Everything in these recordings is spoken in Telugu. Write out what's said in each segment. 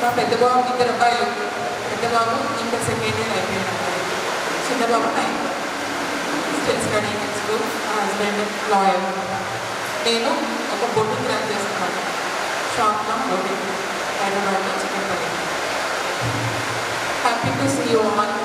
మా పెద్ద బాబుకి 2 అబ్బాయిలు. పెద్ద బాబు ఇంటర్ సెకండ్ ఇయర్ అయిపోయిన అబ్బాయి, చిన్న బాబు 9th. Still studying in school. మా హస్బెండ్ లాయర్. నేను ఒక బొటిక్ రన్ చేస్తున్నాను, షాప్లో బొటిక్, హైదరాబాద్లో చికెన్ పని. Happy to see you all.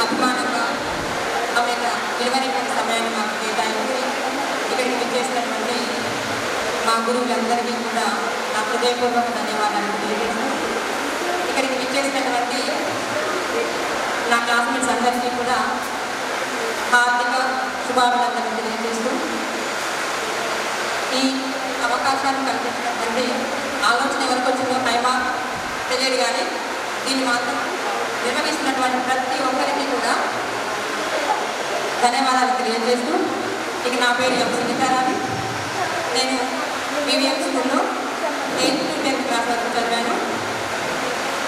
అభిమానంగా ఆమె విలువైనటువంటి సమయాన్ని మాకు కేటాయించి ఇక్కడికి విచ్చేసినటువంటి మా గురువులందరికీ కూడా నా హృదయపూర్వక ధన్యవాదాలు తెలియజేస్తూ, ఇక్కడికి విచ్చేసినటువంటి నా క్లాస్మేట్స్ అందరికీ కూడా హార్దిక శుభాభినందనలు తెలియజేస్తూ, ఈ అవకాశాన్ని కల్పించినటువంటి ఆలోచన ఎవరికి వచ్చిందో టైమా తెలియదు, కానీ దీన్ని మాత్రం నిర్వహిస్తున్నటువంటి ప్రతి ఒక్కరికి కూడా ధన్యవాదాలు తెలియజేస్తూ, ఇక నా పేరు ఎం సునీతారాణి. నేను బీవీఎం స్కూల్లో 8th to 10th క్లాస్ వరకు చదివాను.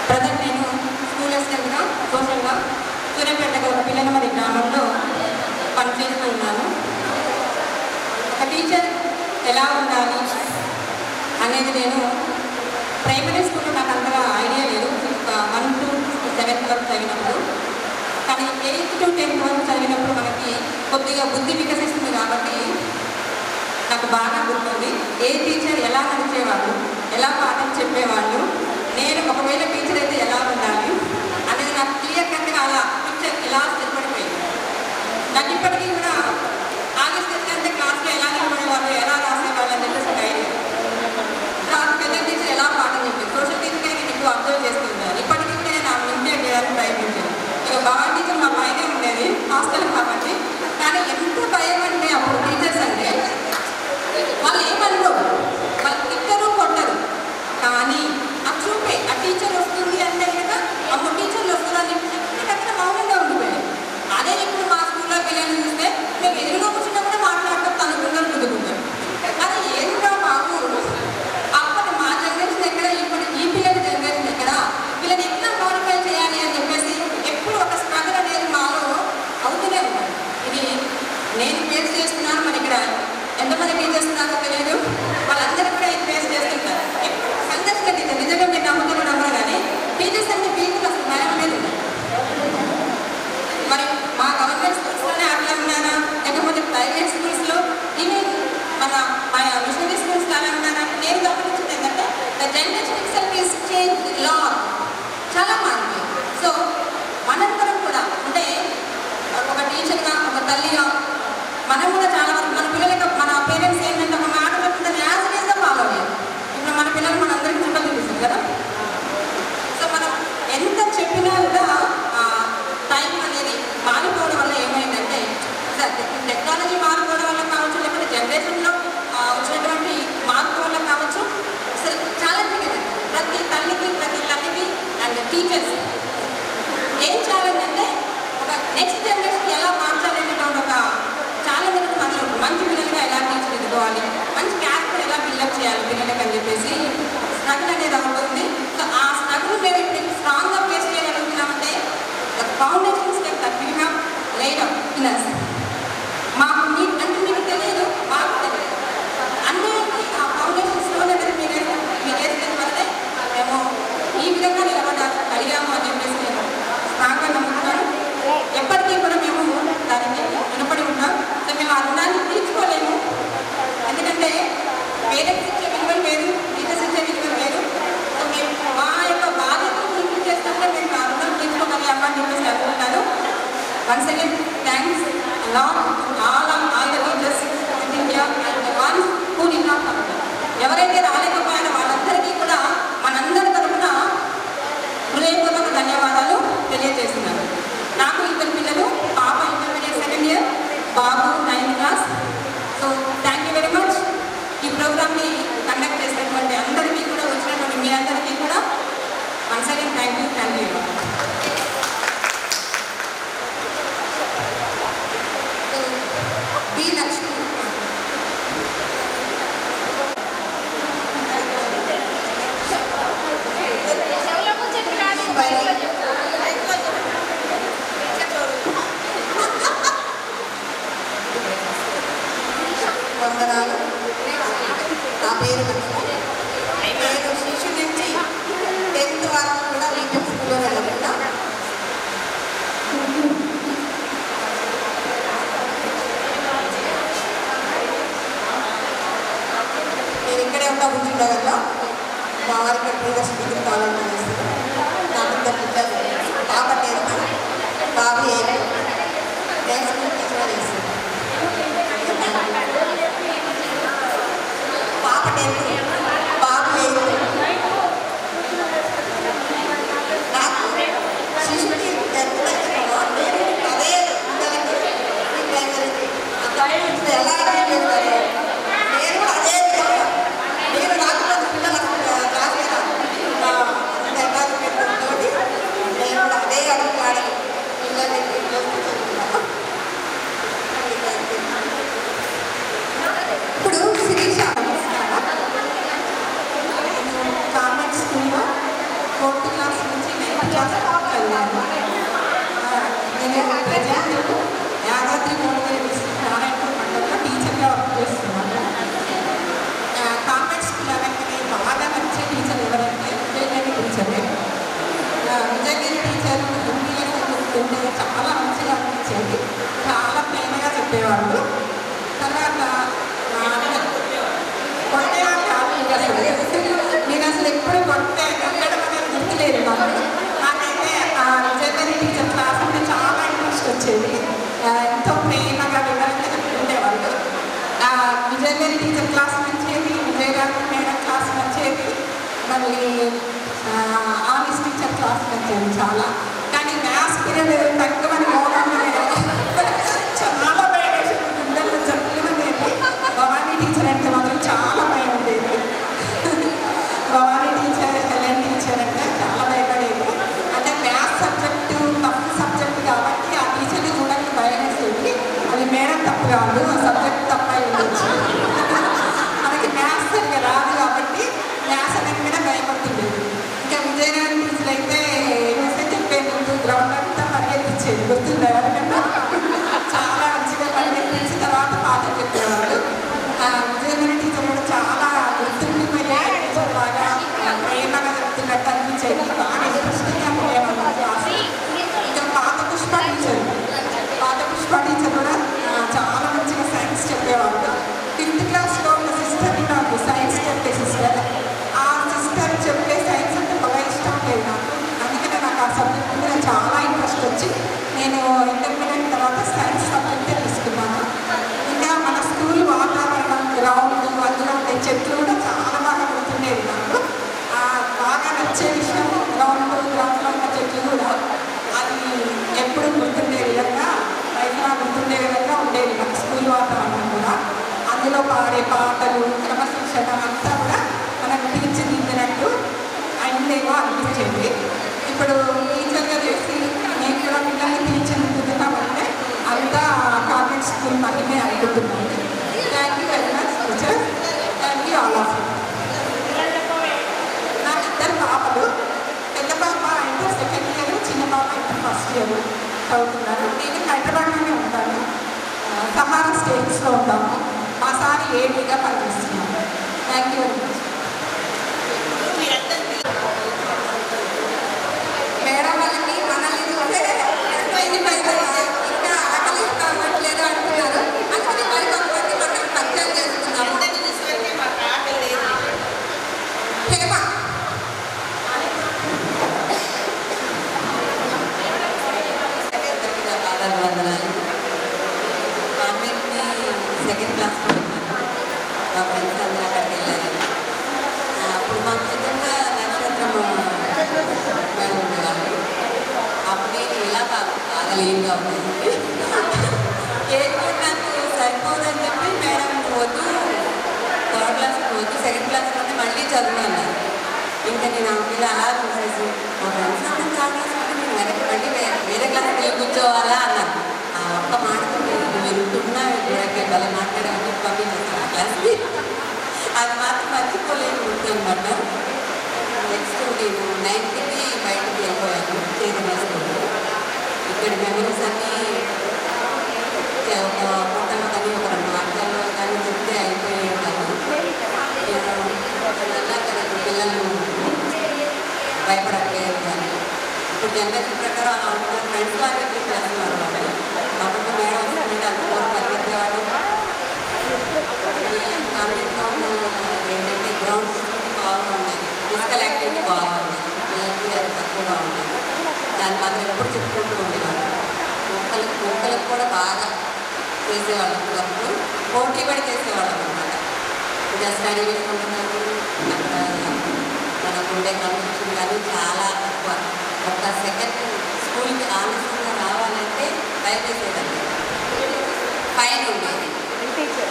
ప్రజెంట్ నేను స్కూల్ అసిస్టెంట్గా సోషల్గా సూర్యాపేట ఒక పిల్లనమరి గ్రామంలో పనిచేస్తూ ఉన్నాను. ఒక టీచర్ ఎలా ఉండాలి అనేది నేను ప్రైమరీ స్కూల్లో నాకు అంతగా ఐడియా లేదు, 1 to 7th వరకు చదివినప్పుడు. కానీ 8th to 10th వరకు చదివినప్పుడు మనకి కొద్దిగా బుద్ధి వికసిస్తుంది కాబట్టి నాకు బాగా గుర్తుంది ఏ టీచర్ ఎలా నడిచేవాళ్ళు, ఎలా పాఠం చెప్పేవాళ్ళు, నేను ఒకవేళ టీచర్ అయితే ఎలా ఉండాలి అనేది నాకు క్లియర్ కట్గా అలా పిక్చర్ ఇలా స్థిరపడిపోయింది. నాకు ఇప్పటికీ కూడా ఆగస్ట్ అంటే క్లాస్లో ఎలా నిలబడేవాళ్ళు, ఎలా రాసేవాళ్ళు అని చెప్పేసి ఐడియా. నాకు పెద్ద టీచర్ ఎలా పాఠం చెప్పి సోషల్ టీచర్గా నేను ఎక్కువ అబ్జర్వ్ చేస్తుంటాను. ఇప్పటికీ కూడా నేను ఆమె నుండి చేయడానికి ప్రయత్నించాను. ఇక బాగా టీచర్ మా పైనే ఉండేది హాస్టల్ కాబట్టి, కానీ ఎంత భయం అంటే అప్పుడు టీచర్స్ అంటే వాళ్ళు ఏమన్నారు, వాళ్ళు తిట్టరు కొట్టరు, కానీ ఆ చూపే ఆ టీచర్ వస్తుంది అంటే కనుక అమ్మ టీచర్లు వస్తున్నారు అని చెప్పి అక్కడ మౌనంగా ఉండిపోయాయి. అదే ఇప్పుడు మా స్కూల్లో పిల్లలు చూస్తే మేము పేరెంట్స్ ఇచ్చే విలువలు వేరు, టీచర్స్ ఇచ్చే విలువలు వేరు. సో మేము మా యొక్క బాధ్యతను పూర్తి చేస్తుంటే మేము అర్థం తీసుకోగలిగామని చెప్పేసి అనుకుంటున్నాను. Once again thanks all the teachers in India and the ones who did not come. ఎవరైతే రాలేకపోయినా వాళ్ళందరికీ కూడా మనందరి తరఫున హృదయపూర్వక ధన్యవాదాలు తెలియజేస్తున్నారు. నాకు ఇద్దరు పిల్లలు, పాప intermediate second year, Babu 9th class. So thank you very much. ఈ ప్రోగ్రామ్ని కండక్ట్ చేసినటువంటి అందరికీ కూడా, వచ్చినటువంటి మీ అందరికీ కూడా once again thank you. B Lakshmi వందనాలు. నా పేరు నేను శిశు నుంచి 10th వరకు కూడా వీటిఎం స్కూల్లో వెళ్ళకుండా నేను ఇక్కడే ఉంటా కూర్చుండగల. మా వారికి ప్రీవియస్ డిగ్రీ కావాలని చేస్తాను. నాకు ఇద్దరు పిల్లలు, పాప 10th, బాబు 8th. నేను స్కూల్ టీచర్గా చేస్తాను. పాప 10th, బాబు 8th. నాకు శిశువుకి 10th నేను అదే పిల్లలకి ఎలా చేస్తారు, నేను అదే విధంగా నేను రాకపోతే పిల్లలు క్లాస్ తోటి నేను కూడా అదే అడుగుతాడు పిల్లల్ని. ఇప్పుడు శిరీష కాన్వెంట్ స్కూల్లో 4th క్లాస్ నుంచి 9th క్లాస్ చదివాను. నేను ప్రజెంట్ యాదాద్రి భువనగిరి డిస్ట్రిక్ట్ నారాయణపూర్ మండలంలో టీచర్గా వర్క్ చేస్తున్నాను. కాన్వెంట్ స్కూల్ అనగానే బాగా నచ్చే టీచర్ ఎవరంటే విజయగిరి టీచరే. విజయగిరి టీచర్ హిందీలో చెప్తుంటే చాలా మంచిగా అనిపించేది, చాలా ప్రేమగా చెప్పేవాళ్ళు. తర్వాత నేను అసలు ఎప్పుడు కొట్టడం అనేది గుర్తులేదు నాకు. నాకైతే ఆ విజయగిరి టీచర్ క్లాస్ అంటే చాలా ఇంట్రెస్ట్ వచ్చేది. ఎంతో ప్రేమగా వివరంగా చెప్తుండేవాళ్ళు. విజయగిరి టీచర్ క్లాస్ నచ్చేది, విజయగారి మేడం క్లాస్ నచ్చేది, మళ్ళీ ఆర్ఎస్ టీచర్ క్లాస్ నచ్చేది చాలా. కానీ మ్యాథ్స్ పీరియడ్ తక్కువని చాలా భయం పిల్లలు చెప్పలేమనేది. భవానీ టీచర్ అంటే మాత్రం చాలా భయం ఉండేది. భవానీ టీచర్, హెలెన్ టీచర్ అంటే చాలా భయపడేది. అంటే మ్యాథ్స్ సబ్జెక్టు తప్పు సబ్జెక్ట్ కాబట్టి ఆ టీచర్ని చూడడానికి భయం వేసేది. అది మేడం తప్పు కాదు, ఆ సబ్జెక్ట్ తప్ప ఉండొచ్చు. మనకి మ్యాథ్స్ సరిగ్గా రాదు కాబట్టి మ్యాథ్స్ అనేది కూడా భయపడుతుండేది. ఇంకా విజయనగరం టీచర్ అయితే వేస్తే చెప్పే ముందు గ్రౌండ్ అంతా పరిగెత్తించేది, గుర్తుందా ఎవరికన్నా? చాలా మంచిగా పరిగెత్తించి తర్వాత పాఠం చెప్పేవాళ్ళు. విజయనగరం టీచర్ కూడా చాలా గుర్తుండిపోయే టీచర్, బాగా ప్రేమగా చెప్తున్నట్టు అనిపించేది, బాగా ఇంట్రెస్టింగ్గా పోయేవాళ్ళు క్లాస్. ఇంకా పాత పుష్ప టీచర్ కూడా చాలా మంచిగా సైన్స్ చెప్పేవాళ్ళు. 5th క్లాస్లో ఉన్న సిస్టర్ నాకు సైన్స్ చెప్పే సిస్టర్. ఆ సిస్టర్ చెప్పే సైన్స్ అంటే బాగా ఇష్టం లేదు నాకు. అందుకనే నాకు ఆ సబ్జెక్ట్ మీద చాలా ఇంట్రెస్ట్ వచ్చి నేను ఇంటర్మీడియట్ తర్వాత సైన్స్ సబ్జెక్టే తీసుకున్నాను. ఇంకా మన స్కూల్ వాతావరణం, గ్రౌండ్, అందులో ఉండే చెట్లు కూడా చాలా బాగా గుర్తుండేది నాకు. బాగా నచ్చే విషయం గ్రౌండ్లో ఉన్న చెట్లు కూడా అది ఎప్పుడు గుర్తుండే విధంగా, రైతులా గుర్తుండే విధంగా ఉండేది మన స్కూల్ వాతావరణం కూడా. అందులో పాడే పాటలు, క్రమశిక్షణ అంతా కూడా మనకు తీర్చిదిద్దినట్టు అయిందేమో అనిపించేది. ఇప్పుడు టీచర్గా చేసి నేను కూడా పిల్లల్ని తీర్చిదిద్దుతున్నామంటే అంతా కాన్వెంట్ స్కూల్ మహిమే అనుకుంటున్నాను. Thank you very much teacher. Thank you all of you. నాకు ఇద్దరు పాపలు. పెద్ద పాప ఇంటర్ సెకండ్ ఇయర్, చిన్న పాప ఇంటర్ ఫస్ట్ ఇయర్ చదువుతున్నారు. నేను హైదరాబాద్లోనే ఉంటాను. సహారా స్టేట్స్లో ఉంటాము. మా సార్ ఏడీగా పనిచేస్తున్నాను. Thank you very much. Madam వాళ్ళకి మనల్ని చూస్తే ఇంకా ఆకలి కావట్లేదు అంటున్నారు. అందుకని మరి కొంతమంది మనం పరిచయం చేసుకున్నాము. క్లీన్గా ఉంది. కేక్ నాకు సరిపోదని చెప్పి మేడం వద్దు, థర్డ్ క్లాస్ వద్దు, సెకండ్ క్లాస్లోనే మళ్ళీ చదువున్నాను. ఇంకా నేను ఆ పిల్ల అలా చూసేసి మా ఫ్రెండ్స్ అందరం థర్డ్ క్లాస్ నేను వెనక్కి మళ్ళీ వేరే క్లాస్కి వెళ్ళి కూర్చోవాలా అన్నాను. ఆ ఒక్క మాటతో వెళ్తున్నా చూడకే భలే మాట్లాడాలని పంపించేస్తాను ఆ క్లాస్కి. అది మాత్రం మర్చిపోలేని గుర్తు అనమాట. నెక్స్ట్ నేను 9th బయటకు వెళ్ళిపోయాను చైతన్య స్కూల్లో. ఇక్కడ మెమరీస్ అన్నీ ఒక ఫోటోలో కానీ ఒక 2 మాటల్లో కానీ చెప్తే అయిపోయాయి కాదు. పిల్లలు భయపడట్లేదు కానీ ఇప్పుడు జనరేషన్ ప్రకారం అలా ఉంటున్నారు. ఫ్రెండ్స్ లాగా ట్రీట్ చేస్తున్నారు వాళ్ళు. అప్పుడు మేడం వస్తుంది అందుకోరు పరిగెత్తేవాడు. ఏంటంటే గ్రౌండ్ బాగుంది, ఫిజికల్ యాక్టివిటీ బాగుంది, పిల్లలకి అది తక్కువగా ఉంది. దాన్ని మాత్రం ఎప్పుడు చెప్పుకుంటూ ఉండేవాళ్ళు. మొక్కలకు కూడా బాగా చేసేవాళ్ళం. అప్పుడు పోటీ పడి చేసేవాళ్ళం అనమాట. ఇంకా స్టడీ చేసుకుంటున్నాము. అక్కడ మనకు ఉండే కన్ఫ్యూషన్ కానీ చాలా తక్కువ. ఒక సెకండ్ స్కూల్కి ఆలస్యంగా రావాలంటే భయపేసేదండి. ఫైన్ ఉండేది.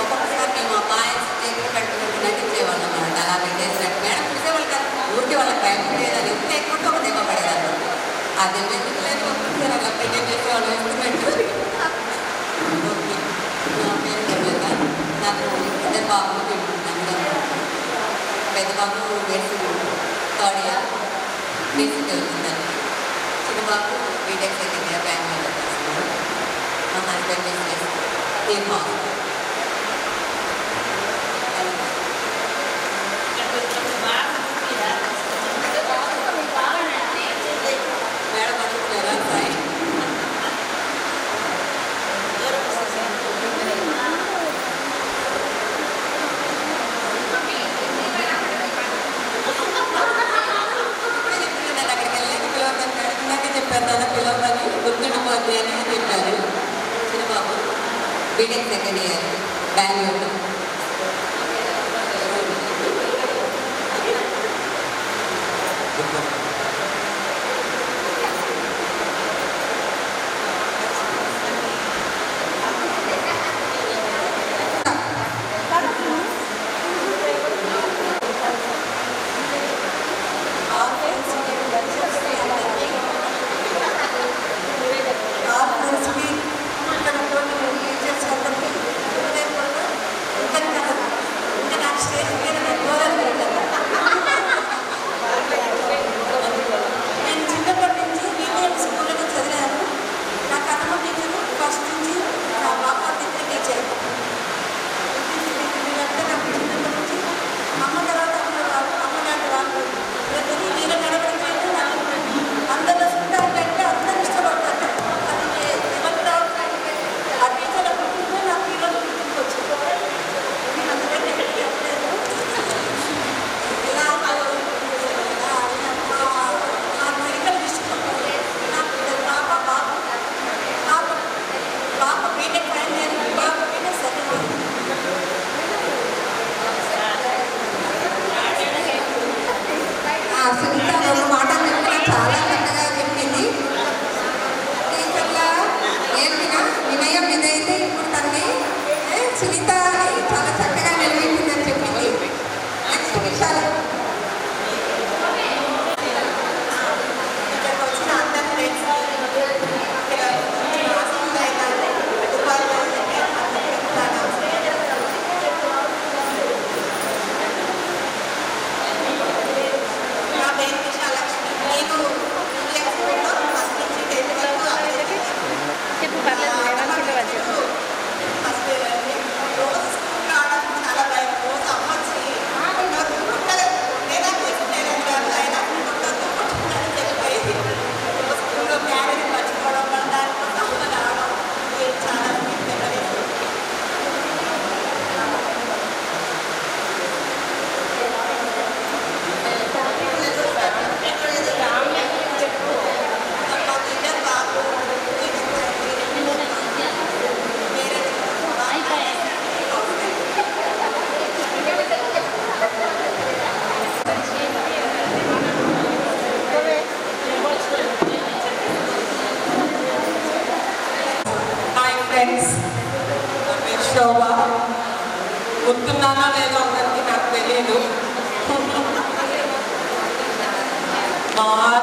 ఒక్కొక్కసారి మేము అమ్మాయిస్ చేతులు పెట్టుకుంటూ నటించేవాళ్ళం అన్నమాట. అలా పెట్టేసినట్టు మేడం చూసేవాళ్ళు కాదు, ఊరికి వాళ్ళకి భయం ఉండేది. అది ఎంత ఎక్కువ ఒక దెబ్బ పడేదాన్ని. ఆ దెబ్బ ఎందుకు లేదు, ఒక్కొక్కసారి అలా ప్రిపేర్ చేసేవాళ్ళు వేస్తున్నట్టు. ఓకే, నా పేరు చెప్పలేక నాకు ఇద్దరు బాబులు పెట్టుకుంటున్నాను. పెద్ద బాబు థర్డ్ ఇయర్ బీసీకి వెళ్తున్నాను. చిన్న బాబు బీటెక్ సెకండ్ ఇయర్ బెంగళూరులో చేస్తున్నాను. మా husband business team house. Madam అనుకున్నారా సాయి? చెప్పాను పిల్లలని గుర్తుండిపోద్ది అని చెప్పారు. చిన్నబాబు బీటెక్ సెకండ్ ఇయర్ బెంగళూరులో.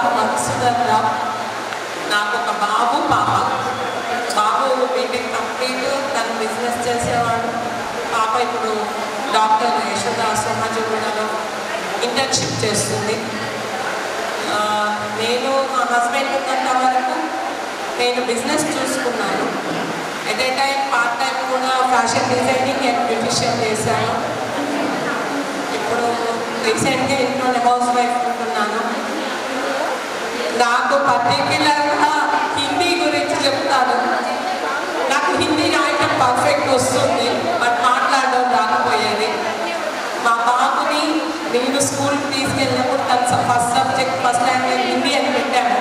ఆర్ మధుసూదన్ రావు. నాకు ఒక బాబు పాప. బాబు బీటెక్ కంప్లీట్, తను బిజినెస్ చేసేవాడు. పాప ఇప్పుడు డాక్టర్ యశోద సోమాజిగూడలో ఇంటర్న్షిప్ చేస్తుంది. నేను మా హస్బెండ్ ఉన్నంత వరకు నేను బిజినెస్ చూసుకున్నాను. At a time part time కూడా ఫ్యాషన్ డిజైనింగ్ అండ్ బ్యూటిషియన్ చేశాను. ఇప్పుడు రీసెంట్గా ఇంట్లోనే హౌస్ వైఫ్ ఉంటున్నాను. నాకు పర్టిక్యులర్గా హిందీ గురించి చెప్తాను. నాకు హిందీ రాయటం పర్ఫెక్ట్ వస్తుంది, బట్ మాట్లాడడం రాకపోయేది. మా బాబుని నేను స్కూల్కి తీసుకెళ్ళినప్పుడు తను first subject first language Hindi అని పెట్టాను.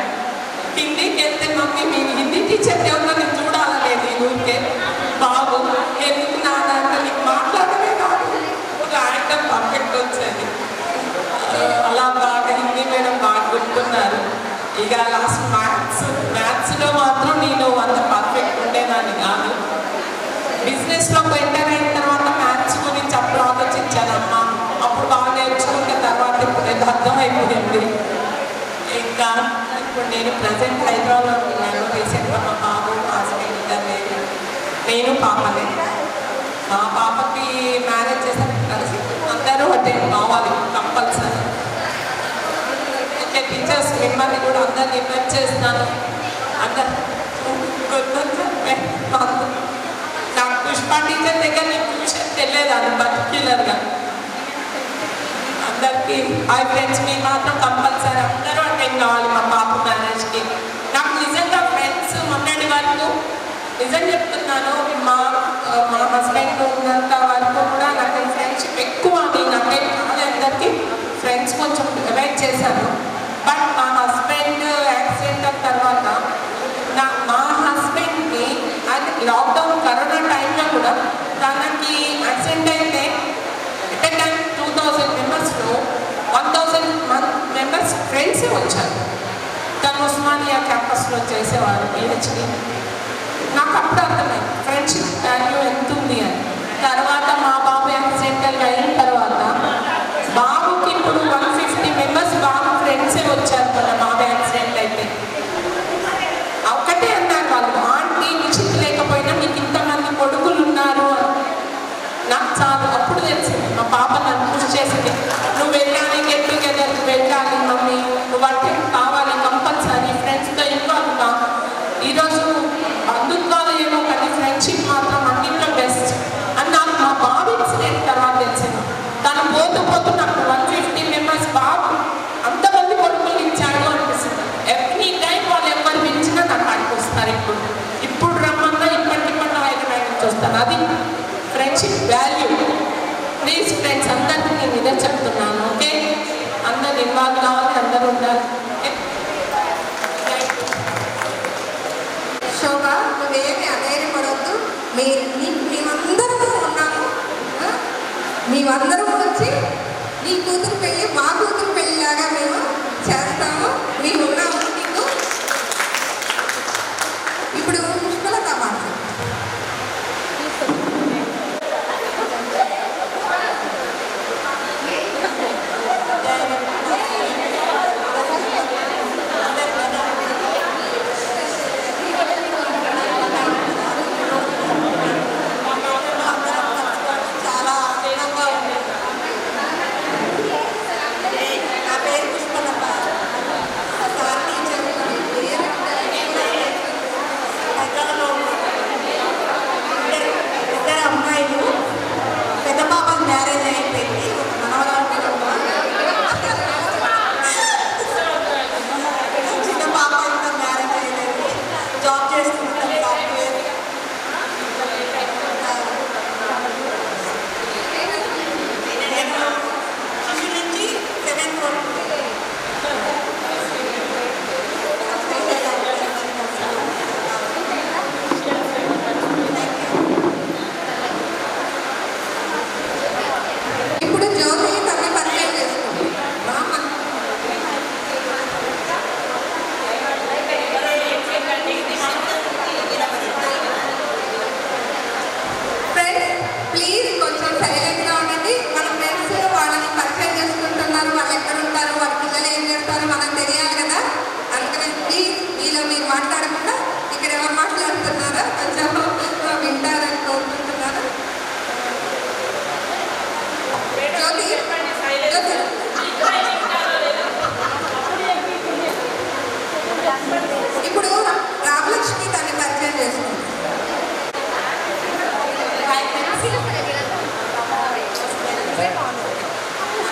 హిందీకి వెళ్తే మమ్మీ మీరు హిందీ టీచర్ ఎవరో నేను చూడాలనేది ఈ ఊరికే. బాబు ఎందుకు నాన్న నీకు మాట్లాడమే కాదు రాయటం పర్ఫెక్ట్ వచ్చేది. అలా బాగా హిందీ మేడం బాగా గుర్తున్నారు. ఇక లాస్ట్ మ్యాథ్స్లో మాత్రం నేను అంత పర్ఫెక్ట్ ఉండేదాన్ని కాదు. బిజినెస్లో ఎంటర్ అయిన తర్వాత మ్యాథ్స్ గురించి అప్పుడు ఆలోచించానమ్మా. అప్పుడు బాగా నేర్చుకుంటే తర్వాత ఇప్పుడు ఎంత అర్థమైపోయింది. ఇంకా ఇప్పుడు నేను ప్రజెంట్ హైదరాబాద్లో ఉన్నాను. రీసెంట్గా మా బాబు హస్బెండ్ ఇద్దరు లేదు, నేను పాపనే. మా పాపకి మ్యారేజ్ చేసాక కలిసి అందరూ అటెండ్ కావాలి కంపల్సరీ. టీచర్స్ మిమ్మల్ని కూడా అందరిని ఇన్వైట్ చేస్తున్నాను. అందరు నాకు పుష్ప టీచర్ దగ్గర నేను ట్యూషన్ వెళ్ళేదాన్ని పర్టిక్యులర్గా. అందరికీ హాయ్ ఫ్రెండ్స్, మీ మాత్రం కంపల్సరీ అందరూ అటెండ్ కావాలి మా పాప మ్యారేజ్కి. నాకు నిజంగా ఫ్రెండ్స్ మొన్నటి వరకు నిజం చెప్తున్నాను, మా హస్బెండ్ ఉన్నంత వరకు కూడా నాకు ఫ్రెండ్షిప్ ఎక్కువ అని నాకే కాదు. అందరికీ ఫ్రెండ్స్ కొంచెం డివైడ్ చేశాను. బట్ మా హస్బెండ్ యాక్సిడెంట్ తర్వాత మా హస్బెండ్కి అది లాక్డౌన్ కరోనా టైంలో కూడా తనకి యాక్సిడెంట్ అయితే ఎట్ ఏ టైం 2000 మెంబర్స్లో 1000 మెంబర్స్ ఫ్రెండ్సే వచ్చారు. తను ఉస్మానియా క్యాంపస్లో చేసేవారు పిహెచ్డి. నాకు అప్పుడు అర్థమైంది ఫ్రెండ్షిప్ వాల్యూ ఎంత ఉంది అని. తర్వాత మా బాబు యాక్సిడెంటల్ అయిన తర్వాత బాబుకి ఇప్పుడు 150 మెంబర్స్ బాబు ఫ్రెండ్సే వచ్చారు. మన బాబు యాక్సిడెంట్ అయితే ఒక్కటే అన్నారు వాళ్ళు, ఆంటీ నిశ్చిత లేకపోయినా నీకు ఇంతమంది కొడుకులు ఉన్నారు అని. నాకు చాలు అప్పుడు తెలిసింది. మా పాప నన్ను పుష్ చేసింది, నువ్వు వెళ్ళాలి, గెట్ టుగెదర్కి వెళ్ళాలి మమ్మీ, నువ్వు అంటే కావాలి కంపల్సరీ ఫ్రెండ్స్తో ఇన్వాల్వ్ కా. ఈరోజు బంధుత్వాలు ఏమో కానీ ఫ్రెండ్షిప్ మాత్రం అన్నింటిలో బెస్ట్ అని నాకు మా బాబు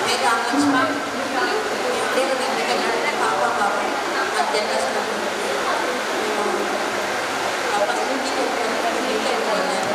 నేను రామలక్ష్మి దేవుడు ఎందుకంటే పాప నాకు జన్మస్థలం ఫస్ట్ ఇంటికి వెళ్ళాను.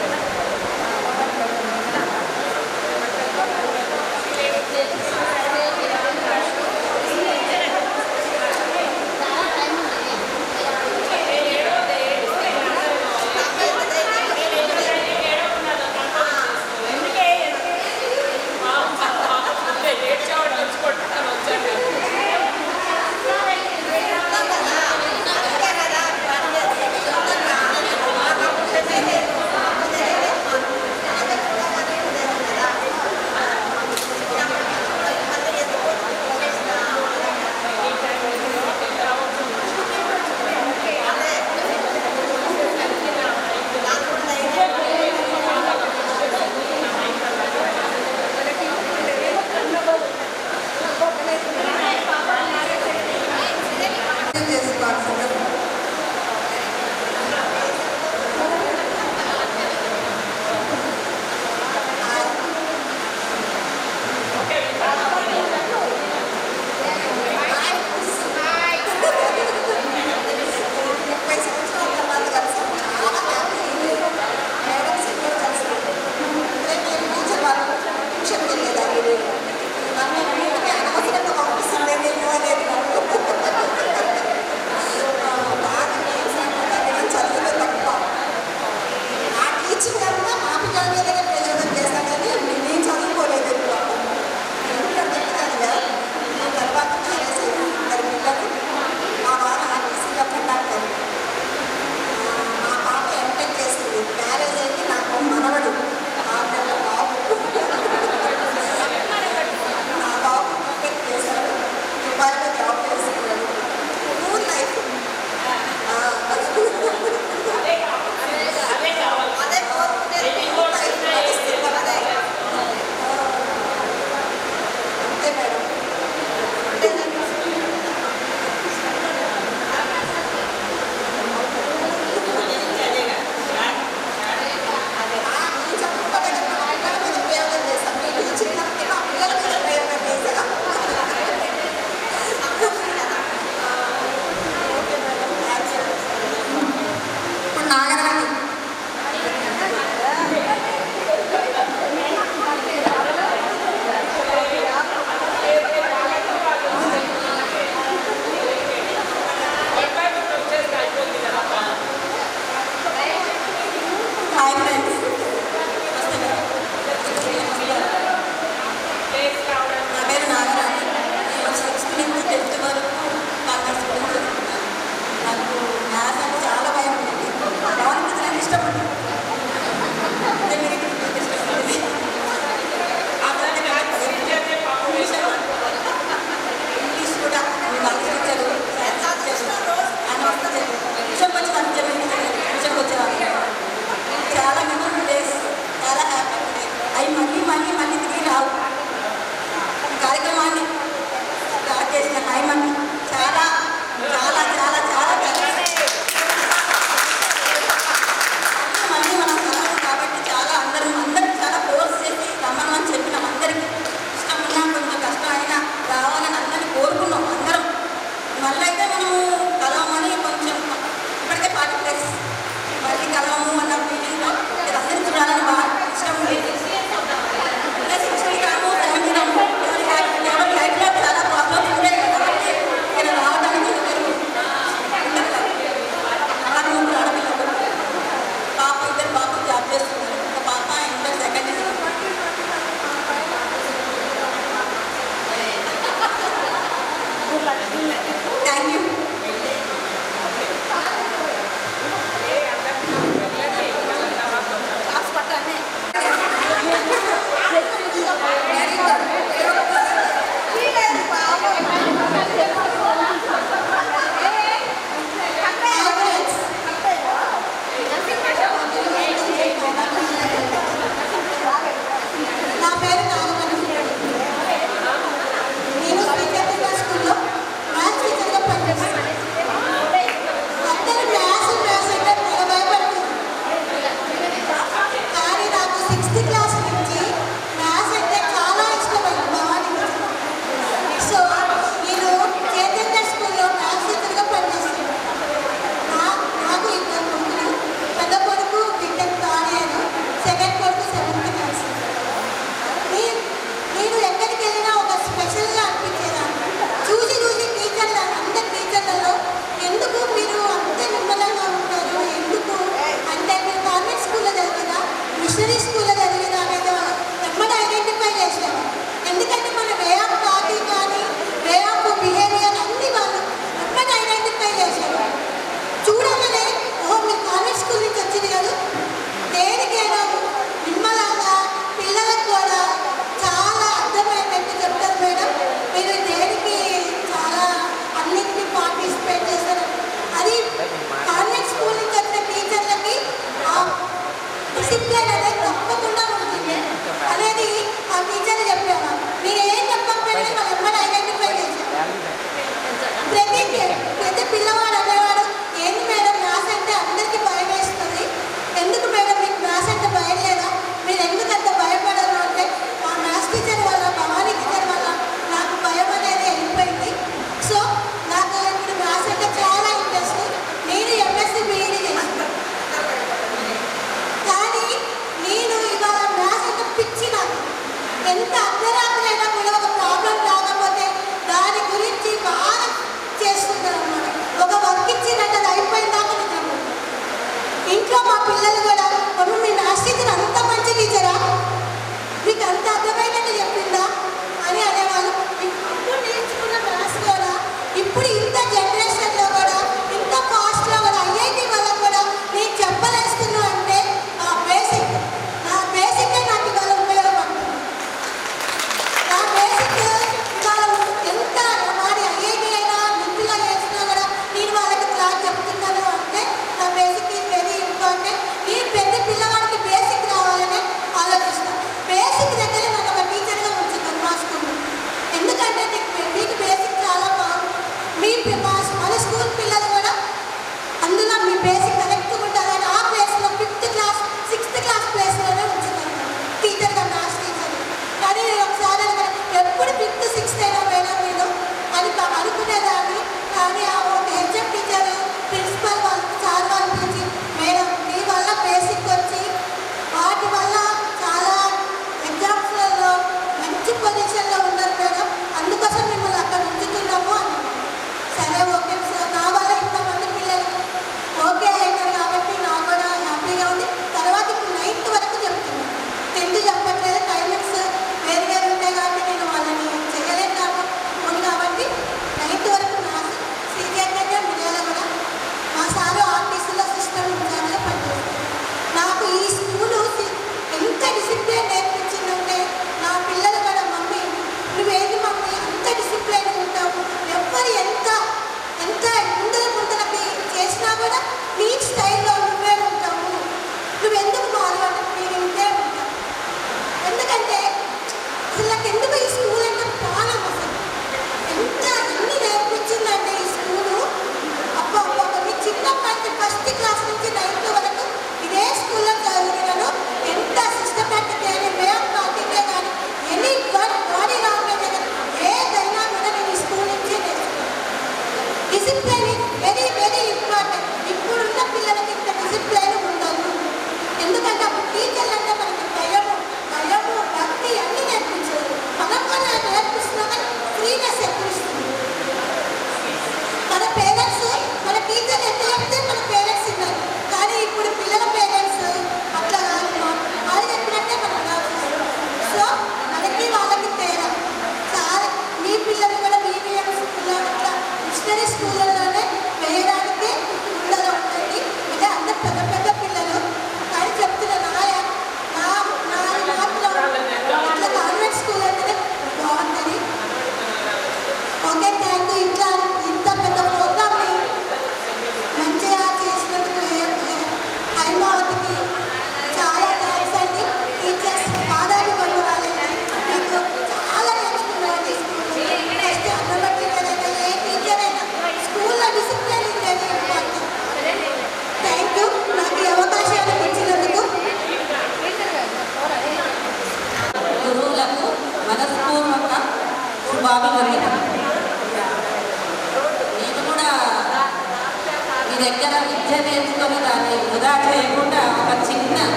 వృధా చేయకుండా ఒక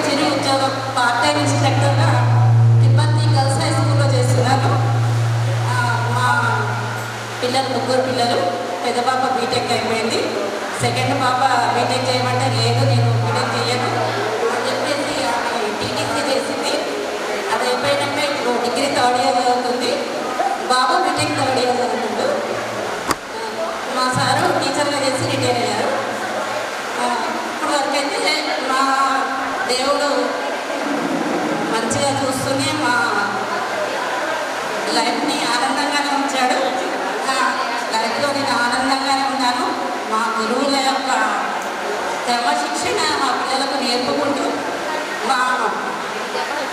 చిరు ఉద్యోగం పార్ట్ టైం ఇన్స్ట్రక్టర్గా తిరుపతి గర్ల్స్ హై స్కూల్లో చేస్తున్నాను. మా పిల్లలు 3 పిల్లలు. పెద్ద పాప బీటెక్ అయిపోయింది. సెకండ్ పాప బీటెక్ చేయమంటే లేదు నేను బీటెక్ చేయను అని చెప్పేసి ఆమె టీటీసీ చేసింది. అది అయిపోయినాక ఇప్పుడు డిగ్రీ 3rd ఇయర్ చదువుతుంది. బాబు బీటెక్ 3rd ఇయర్ చదువుతుండు. మా సారు టీచర్గా చేసి రిటైర్ అయ్యారు. ఇప్పుడు వరకైతే మా దేవుడు మంచిగా చూస్తూనే మా లైఫ్ని ఆనందంగానే ఉంచాడు. లైఫ్లో నేను ఆనందంగానే ఉన్నాను. మా గురువుల యొక్క క్రమశిక్షణ మా పిల్లలకు నేర్పుకుంటూ మా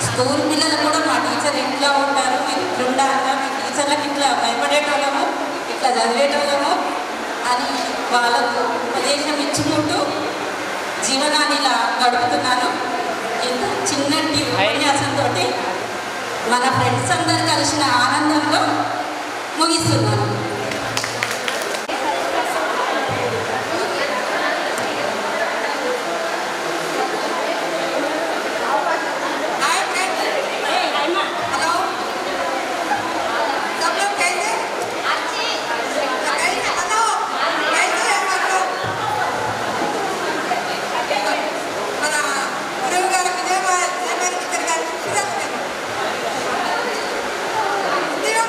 స్కూల్ పిల్లలు కూడా మా టీచర్ ఇట్లా ఉంటారు, మీరు ఇట్లా ఉండాలా, మీ టీచర్లకు ఇట్లా భయపడేటోళ్ళము, ఇట్లా చదివేటోళ్ళము అని వాళ్ళకు ఉపదేశం ఇచ్చుకుంటూ జీవనాన్ని ఇలా గడుపుతున్నాను. ఇంత చిన్నటి ఉపన్యాసంతో మన ఫ్రెండ్స్ అందరూ కలిసిన ఆనందంలో ముగిస్తున్నాను.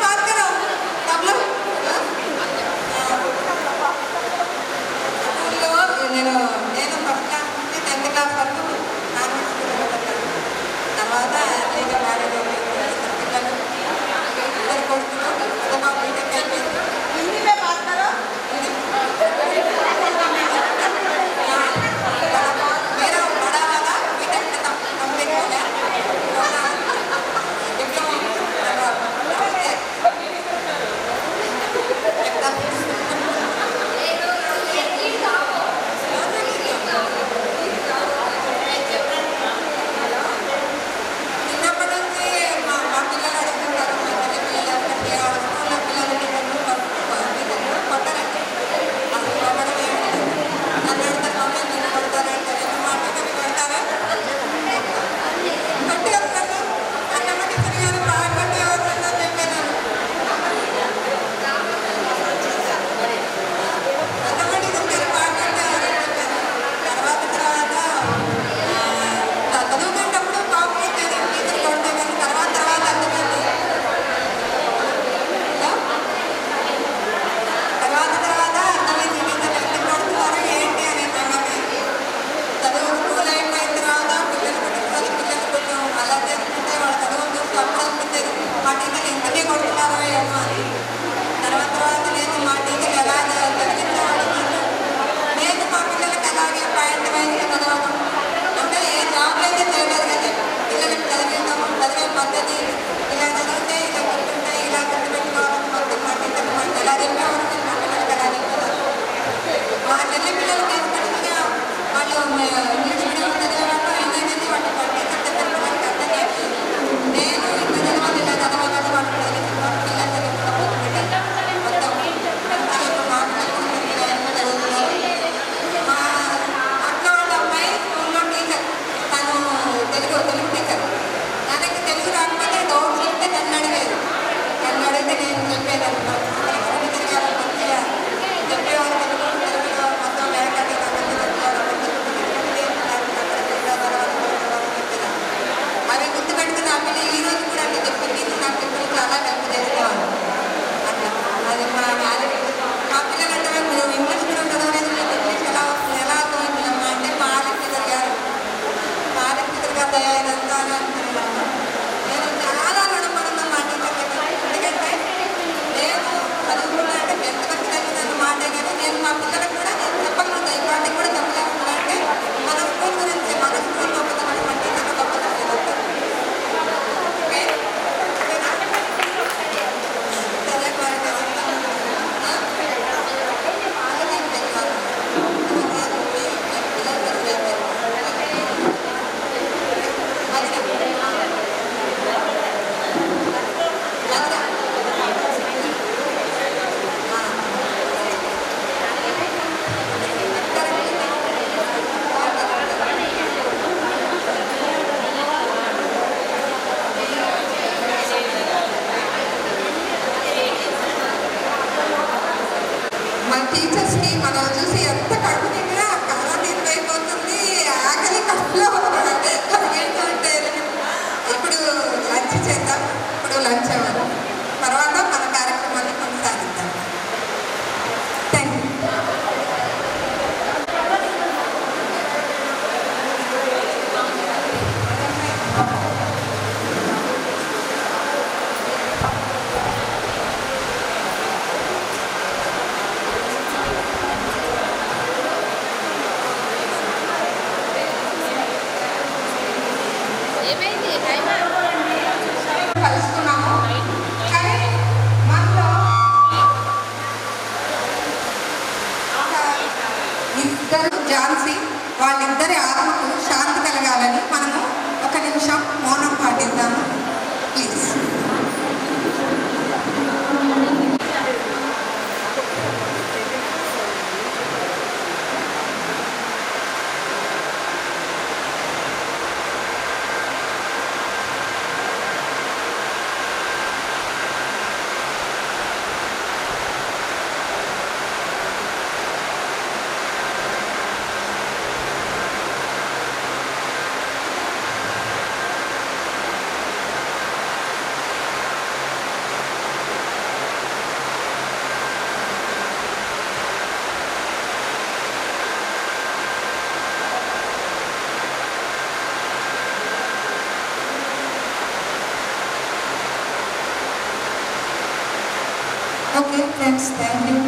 बात कर టీచర్స్కి మనం చూసి ఎంత కడుపు నిండా కళ్ళ నిండైపోతుంది, ఆకలి కడుపులో పరిగెడుతుంటే. ఇప్పుడు లంచ్ చేద్దాం. ఇప్పుడు లంచ్ అవ్వదు, తర్వాత మన కార్యక్రమాన్ని కొనసాగిద్దాం. Thank you. కలుసుకున్నాము, కానీ మనలో ఇద్దరు ఝాన్సీ వాళ్ళిద్దరి ఆత్మకు శాంతి కలగాలని మనము ఒక నిమిషం మౌనం పాటిద్దాము please. Okay friends, thank you.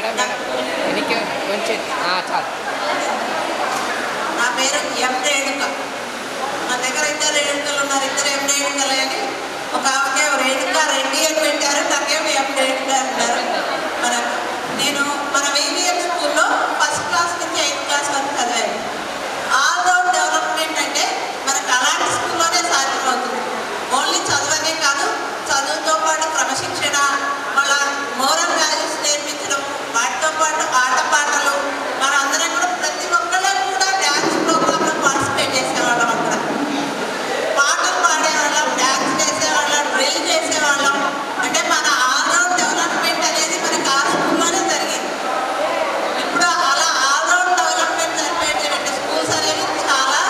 Madam వెనక్కి కొంచెం చాలు. నా పేరు ఎం రేణుక. మా దగ్గర ఇద్దరు రేణుకలు ఉన్నారు. ఇద్దరు ఎం రేణుకలు అని ఒక ఆమెకే రేణుక రెడ్డి అని పెట్టారు, నాకేమో ఎం రేణుక అంటారు. నేను మన VVM స్కూల్లో ఫస్ట్ క్లాస్ నుంచి 8th క్లాస్ వరకు చదివాను. ఆల్రౌండ్ డెవలప్మెంట్ అంటే మనకు అలాంటి స్కూల్లోనే సాధ్యమవుతుంది. ఓన్లీ చదువనే కాదు, చదువుతో పాటు క్రమశిక్షణ, మళ్ళా మోరల్ వాల్యూస్ నేర్పించడం, వాటితో పాటు ఆటపాటలు. మన అందరం కూడా ప్రతి ఒక్కళ్ళం కూడా డ్యాన్స్ ప్రోగ్రాంలో పార్టిసిపేట్ చేసేవాళ్ళం. అక్కడ పాటలు పాడేవాళ్ళం, డ్యాన్స్ చేసేవాళ్ళం, డ్రిల్ చేసేవాళ్ళం. అంటే మన ఆల్రౌండ్ డెవలప్మెంట్ అనేది మనకి ఆ స్కూల్లోనే జరిగింది. ఇప్పుడు అలా ఆల్రౌండ్ డెవలప్మెంట్ జరిపేటువంటి స్కూల్స్ అనేవి చాలా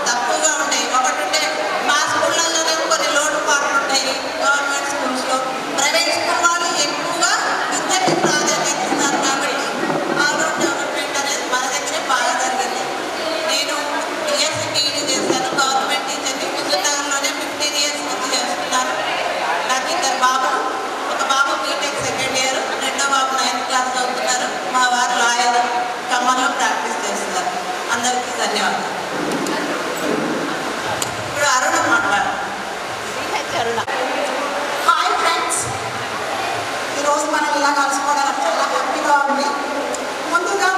తక్కువగా ఉంటాయి. ఒకటి ఉంటే మా స్కూళ్ళల్లోనే కొన్ని లోటుపాట్లు ఉంటాయి. గవర్నమెంట్ స్కూల్స్లో ప్రైవేట్ స్కూల్ వాళ్ళు ఎక్కువగా విద్యకి ప్రాధాన్యత ఇస్తున్నారు. కాబట్టి ఆల్రౌండ్ డెవలప్మెంట్ అనేది మన దగ్గరే బాగా జరిగింది. నేను BSc PhD చేశాను. గవర్నమెంట్ టీచర్ని హుజూర్నగర్లోనే 15 years నుంచి చేస్తున్నాను. నాకు ఇద్దరు బాబులు. ఒక బాబు బీటెక్ సెకండ్ ఇయర్, రెండో బాబు 9th క్లాస్ చదువుతున్నారు. మా వారు లాయర్, ఖమ్మంలో ప్రాక్టీస్ చేస్తున్నారు. అందరికీ ధన్యవాదాలు. ఇప్పుడు అరుణ మాట్లాడు. హాయ్ ఫ్రెండ్స్, ఈరోజు మనం ఇలా కలుసుకోవడానికి చాలా హ్యాపీగా ఉంది. ముందుగా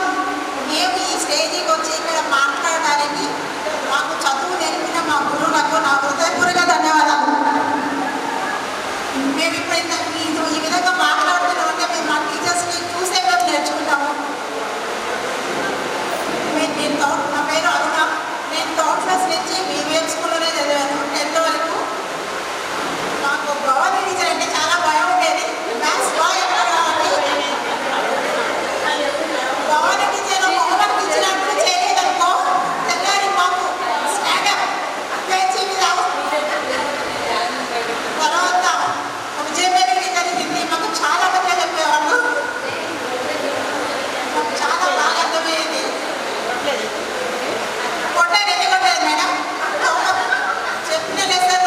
మేము ఈ స్టేజీకి వచ్చి ఇక్కడ మాట్లాడడానికి మాకు చదువు నేర్పిన మా గురువులకు నా హృదయపూర్వక ధన్యవాదాలు. మేము ఇప్పుడు ఈ విధంగా మాట్లాడుతున్నామంటే మేము మా టీచర్స్ని చూసే మేము నేర్చుకుంటాము. నా పేరు అరుణ. నేను 3rd క్లాస్ నుంచి VVM స్కూల్లోనే చదివాను. 10th వరకు. నాకు భవానీ టీచర్ అంటే చాలా భయం ఉండేది. మ్యాథ్స్ బాగా చెప్పారు కాబట్టి భవానీ టీచర్ హోంవర్క్ ఇచ్చినప్పుడు చేయలేదనుకో తెల్లారి మాకు స్టాండప్ పేచి మీద. తర్వాత విజయమేరి టీచర్ హిందీ మాకు చాలా మంచిగా చెప్పేవాళ్ళు. మాకు చాలా బాగా అర్థమయ్యేది. కొట్టారు ఎన్ని కొట్టలేదు మేడం. చెప్పిన లెసన్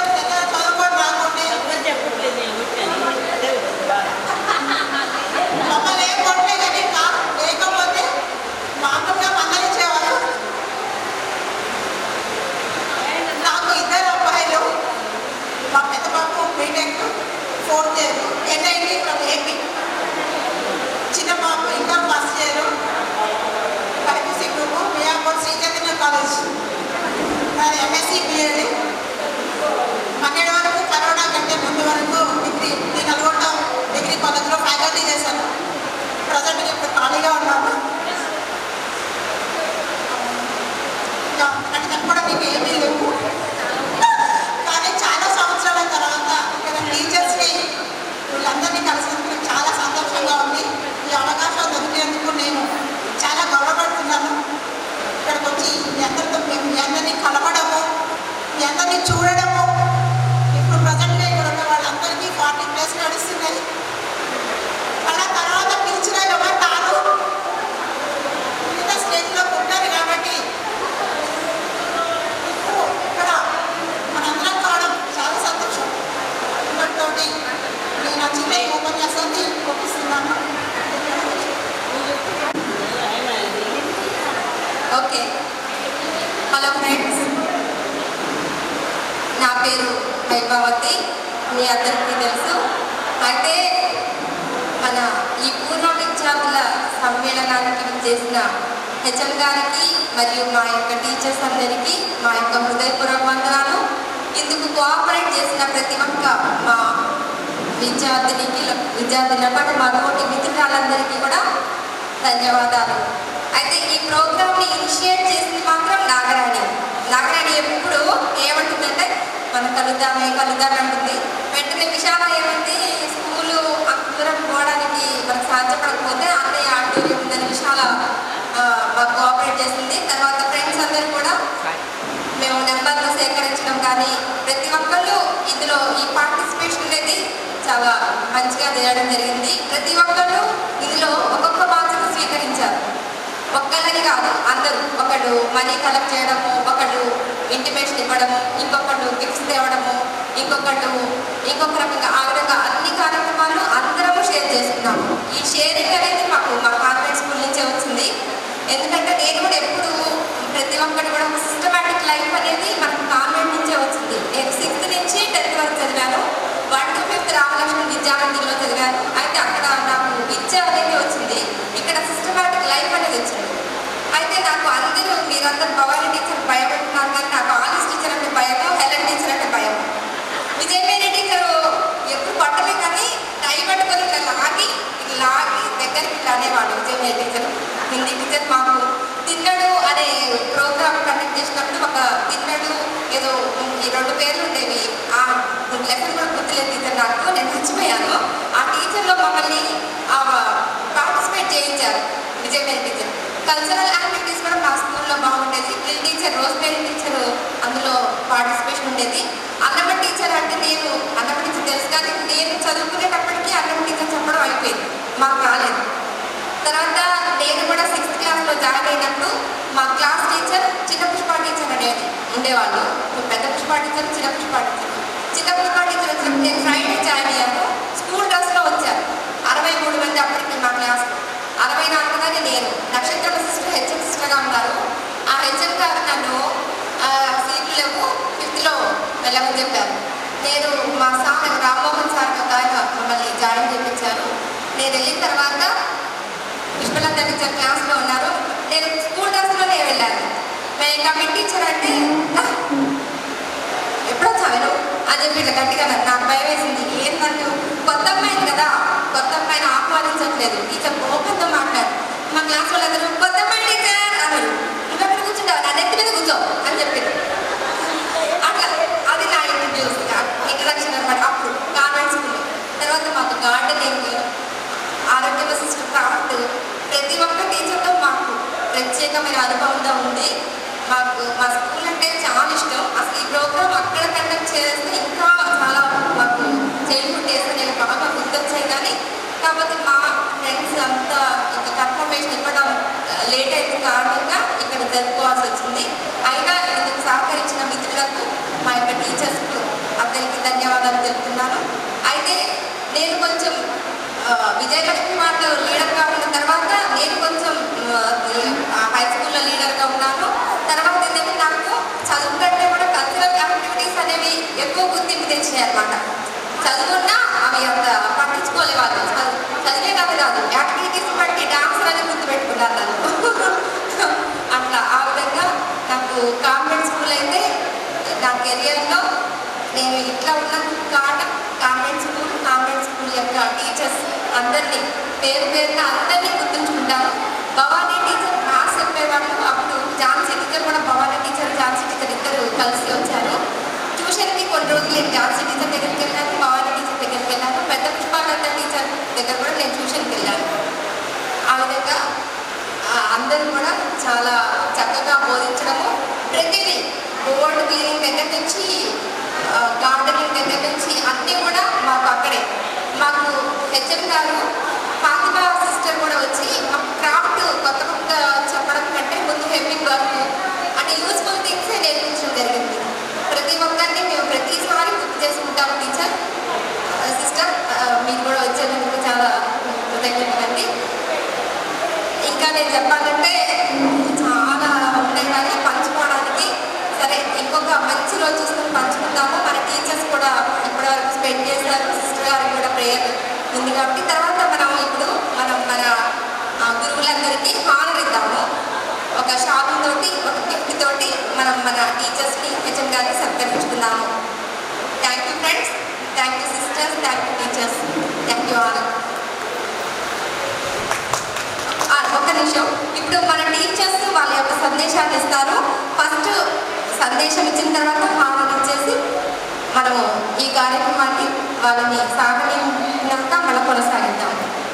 చదువుకొని రాకుంటే మమ్మల్ని ఏం కొట్టే కానీ లేకపోతే మామూలుగా మందలించేవారు. నాకు ఇద్దరు అబ్బాయిలు. మా పెద్ద బాబు BTech 4th year, NIT from AP. చిన్న బాబు inter first year, BiPC group, Miyapur Sri Chaitanya college. నాది MSc BEd. 12 వరకు కరోనా కంటే ముందు వరకు డిగ్రీ నల్గొండ డిగ్రీ కాలేజ్లో ఫ్యాకల్టీ చేశాను. ప్రజెంట్ ఇప్పుడు ఖాళీగా ఉన్నాను. అంటే చెప్పడానికి ఏమీ లేవు. కానీ చాలా సంవత్సరాల తర్వాత ఇక్కడ టీచర్స్ని వీళ్ళందరినీ కలిసినందుకు చాలా సంతోషంగా ఉంది. ఈ అవకాశం దొరికేందుకు నేను చాలా గౌరవపడుతున్నాను. ఇక్కడికి వచ్చి మీ అందరినీ కలవడము, మీ అందరినీ చూడడము. ఇప్పుడు ప్రజెంట్గా ఇక్కడ ఉన్న వాళ్ళందరికీ 40+ నడుస్తున్నాయి. మళ్ళా తర్వాత పిలిచిన ఎవరు కాదు, స్టేజ్లో ఉంటారు. కాబట్టి ఇప్పుడు ఇక్కడ మనందరం కావడం చాలా సంతోషం. ఇక్కడితో నేను చిన్న ఉపన్యాసాన్ని ఒప్పిస్తున్నాను. ఓకే, హలో ఫ్రెండ్స్, నా పేరు వైభవతి. మీ అందరికీ తెలుసు. అయితే మన ఈ పూర్వ విద్యార్థుల సమ్మేళనానికి చేసిన HM గారికి మరియు మా యొక్క టీచర్స్ అందరికీ మా యొక్క హృదయపూర్వక వందనాలు. ఇందుకు కోఆపరేట్ చేసిన ప్రతి ఒక్క మా విద్యార్థులతో పాటు మా తోటి మిత్రులందరికీ కూడా ధన్యవాదాలు. అయితే ఈ ప్రోగ్రామ్ని ఇనిషియేట్ చేసింది మాత్రం నాగరాణి. ఎప్పుడు ఏమంటుందంటే మనం కలుద్దాం అంటుంది. వెంటనే విశాల ఏమంటే స్కూలు దూరం పోవడానికి మనకు సాధ్యపడకపోతే అన్నయ్య ఆడిటోరియం ఉందని విశాల మాకు కోఆపరేట్ చేసింది. తర్వాత ఫ్రెండ్స్ అందరూ కూడా మేము నెంబర్లు సేకరించడం కానీ ప్రతి ఒక్కళ్ళు ఇందులో ఈ పార్టిసిపేషన్ అనేది చాలా మంచిగా చేయడం జరిగింది. ప్రతి ఒక్కళ్ళు ఇందులో ఒక్కొక్క బాధ్యత స్వీకరించారు. ఒక్కళ్ళని కాదు, అందరూ. ఒకళ్ళు మనీ కలెక్ట్ చేయడము, ఒకళ్ళు ఇంటిమేషన్ ఇవ్వడము, ఇంకొకళ్ళు గిఫ్ట్స్ తేవడము, ఇంకొక రకంగా ఆ విధంగా అన్ని కార్యక్రమాలు అందరము షేర్ చేసుకున్నాము. ఈ షేరింగ్ అనేది మాకు మా కాన్వెంట్ స్కూల్ నుంచే వచ్చింది. ఎందుకంటే నేను కూడా ఎప్పుడు ప్రతి ఒక్కటి కూడా ఒక సిస్టమాటిక్ లైఫ్ అనేది మనకు కాన్వెంట్ నుంచే వచ్చింది. నేను 6th నుంచి 10th వరకు చదివాను. 1 to 5th రామలక్ష్మి విద్యామందిర్లో చదివాను. అయితే అక్కడ నాకు విద్య అనేది వచ్చింది, ఇక్కడ సిస్టమాటిక్ లైఫ్ అనేది వచ్చింది. అయితే నాకు మీరందరూ భవానీ టీచర్ భయపడుతున్నారు, కానీ నాకు ఆలిస్ టీచర్ అంటే భయము, హెలెన్ టీచర్ అంటే భయం. విజయమేరి టీచర్ ఎప్పుడు పట్టలే, కానీ టై పట్టుకొని ఇట్లా లాగి దగ్గరికి ఇట్లా అనేవాడు. విజయమేరి టీచర్ హిందీ టీచర్ మాకు తిన్నడు అనే ప్రోగ్రామ్ కండక్ట్ చేసినప్పుడు ఒక తిన్నడు ఏదో ఈ 2 పేర్లు ఉండేవి. ఆ లెసన్ కూడా గుర్తులేదు టీచర్ నాకు, నేను మర్చిపోయాను. ఆ టీచర్లో మమ్మల్ని పార్టిసిపేట్ చేయించారు విజయమేరి టీచర్. కల్చరల్ యాక్టివిటీస్ కూడా మా స్కూల్లో బాగుండేది. డ్రిల్ టీచర్ రోజ్మేరీ టీచర్ అందులో పార్టిసిపేషన్ ఉండేది. అన్నమ్మ టీచర్ అంటే అన్నమ్మ టీచర్ తెలుసు, కానీ నేను చదువుకునేటప్పటికీ అన్నమ్మ టీచర్ చెప్పడం అయిపోయింది, మాకు రాలేదు. తర్వాత నేను కూడా 6th క్లాస్లో జాయిన్ అయినప్పుడు మా క్లాస్ టీచర్ చిన్న పుష్ప టీచర్ అనేది ఉండేవాళ్ళు. పెద్ద పుష్ప టీచర్, చిన్న పుష్ప టీచర్. చిన్న పుష్ప టీచర్ వచ్చినప్పుడు నేను ఫ్రైడే జాయిన్ అయ్యాను. స్కూల్ డ్రెస్లో వచ్చారు 63 మంది అప్పటికి మా క్లాస్. 64 నేను నక్షత్రం సిస్టర్ హెచ్ఎం సిస్టర్గా ఉన్నారు. ఆ హెచ్ఎం గారు నన్ను సీట్లు లేవు 5th వెళ్ళమని చెప్పారు. నేను మా సార్ రామ్మోహన్ సార్ ఒక ఆయన మమ్మల్ని జాయిన్ చేయించారు. నేను వెళ్ళిన తర్వాత పుష్పలత టీచర్ క్లాస్లో ఉన్నారు. నేను స్కూల్ డ్రెస్లోనే వెళ్ళాను. మేము కమిటీ టీచర్ అంటే ఎప్పుడో చదివాను అని చెప్పి ఇట్లా గట్టిగా నాకు భయం వేసింది. ఏంటంటే కొత్త అమ్మాయిని కదా, కొత్త అమ్మాయిని ఆహ్వానించట్లేదు. టీచర్ కోపంతో మాట్లాడు. మా క్లాస్ వాళ్ళందరూ కొత్త అమ్మాయి టీచర్ అన్నారు. నువ్వు ఎక్కడ కూర్చుంటావు, నా నెత్తి మీద కూర్చో అని చెప్పింది. అట్లా అది నా ఇంట్రడక్షన్ అనమాట. అప్పుడు కాన్వెంట్ స్కూల్లో. తర్వాత మాకు గార్డెనింగ్, ఆరోగ్య వశిష్ట క్రాఫ్ట్, ప్రతి ఒక్క టీచర్తో మాకు ప్రత్యేకమైన అనుభవంగా ఉంది. మాకు మా స్కూల్ అంటే చాలా ఇష్టం. అసలు ఈ ప్రోగ్రామ్ అక్కడ కండక్ట్ చేస్తే ఇంకా చాలా మాకు చైల్డ్హుడ్ డేస్ అనేవి బాగా గుర్తొచ్చాయి. కానీ కాకపోతే మా ఫ్రెండ్స్ అంతా ఇంకా కన్ఫర్మేషన్ ఇవ్వడం లేట్ అయిన కారణంగా ఇక్కడ జరుపుకోవాల్సి వచ్చింది. అయినా ఇందుకు సహకరించిన మిత్రులకు, మా యొక్క టీచర్స్కు అందరికీ ధన్యవాదాలు తెలుపుతున్నాను. అయితే నేను కొంచెం విజయలక్ష్మి వాళ్ళు లీడర్గా ఉన్న తర్వాత నేను కొంచెం హై స్కూల్లో లీడర్గా ఉన్నాను. తర్వాత ఏంటంటే నాకు చదువు కంటే కూడా కల్చరల్ యాక్టివిటీస్ అనేవి ఎక్కువ గుర్తింపు తెచ్చినాయి అనమాట. చదువున్నా అవి అంత పట్టించుకోలే వాళ్ళు. చదివే కాదు యాక్టివిటీస్ బట్టి డాన్సర్ అని గుర్తుపెట్టుకున్నాను నన్ను. అట్లా ఆ విధంగా నాకు కాన్వెంట్ స్కూల్ అయితే నా కెరియర్లో నేను ఇట్లా ఉన్న కారణం కాన్వెంట్ స్కూల్ యొక్క టీచర్స్ అందరినీ పేరున అందరినీ గుర్తుంచుకుంటాను. భవానీ టీచర్ మ్యాథ్స్ చెప్పేవాళ్ళు. అప్పుడు ఝాన్సీ టీచర్ కూడా, భవానీ టీచర్ ఝాన్సీ టీచర్ ఇద్దరు కలిసి వచ్చారు. ట్యూషన్కి కొన్ని రోజులు నేను ఝాన్సీ టీచర్ దగ్గరికి వెళ్ళాను, భవానీ టీచర్ దగ్గరికి వెళ్ళాను. పెద్ద పుష్పాలత టీచర్ దగ్గర కూడా నేను ట్యూషన్కి వెళ్ళాను. ఆ విధంగా అందరూ కూడా చాలా చక్కగా బోధించడము, ప్రతిదీ బోర్డు క్లీనింగ్ దగ్గర నుంచి గార్డెనింగ్ దగ్గర నుంచి అన్నీ కూడా మాకు అక్కడే. మాకు హెచ్ఎం గారు ఫాతిమా సిస్టర్ కూడా వచ్చి మాకు క్రాఫ్ట్ కొత్త చెప్పడం కంటే ముందు హెమ్మింగ్ వర్క్ అంటే యూస్ఫుల్ థింగ్సే నేర్పించడం జరిగింది. ప్రతి ఒక్కరిని మేము ప్రతిసారి గుర్తు చేసుకుంటాము. టీచర్ సిస్టర్ మీరు కూడా వచ్చేందుకు చాలా కృతజ్ఞతలండి. ఇంకా నేను చెప్పాలంటే చాలా ఉంటాయి, కానీ పంచుకోవడానికి సరే ఇంకొక మంచి రోజు చూసుకొని పంచుకుందాము. మన టీచర్స్ కూడా ఇప్పటివరకు స్పెండ్ చేస్తారు. సిస్టర్ గారికి కూడా ప్రేయర్ ఉంది కాబట్టి తర్వాత మనం మన గురువులందరికీ హానర్ ఇద్దాము. ఒక షాపింగ్ తోటి, ఒక గిఫ్ట్ తోటి మనం మన టీచర్స్ని, హెచ్ఎం గారిని సత్కరించుకుందాము. Thank you friends, thank you sisters, thank you teachers, thank you all. ఒక్క నిమిషం, ఇప్పుడు మన టీచర్స్ వాళ్ళ యొక్క సందేశాన్ని ఇస్తారు. ఫస్ట్ సందేశం ఇచ్చిన తర్వాత హానర్ ఇచ్చేసి మనము ఈ కార్యక్రమాన్ని వాళ్ళని సాగనినాక మనం కొనసాగిద్దాం.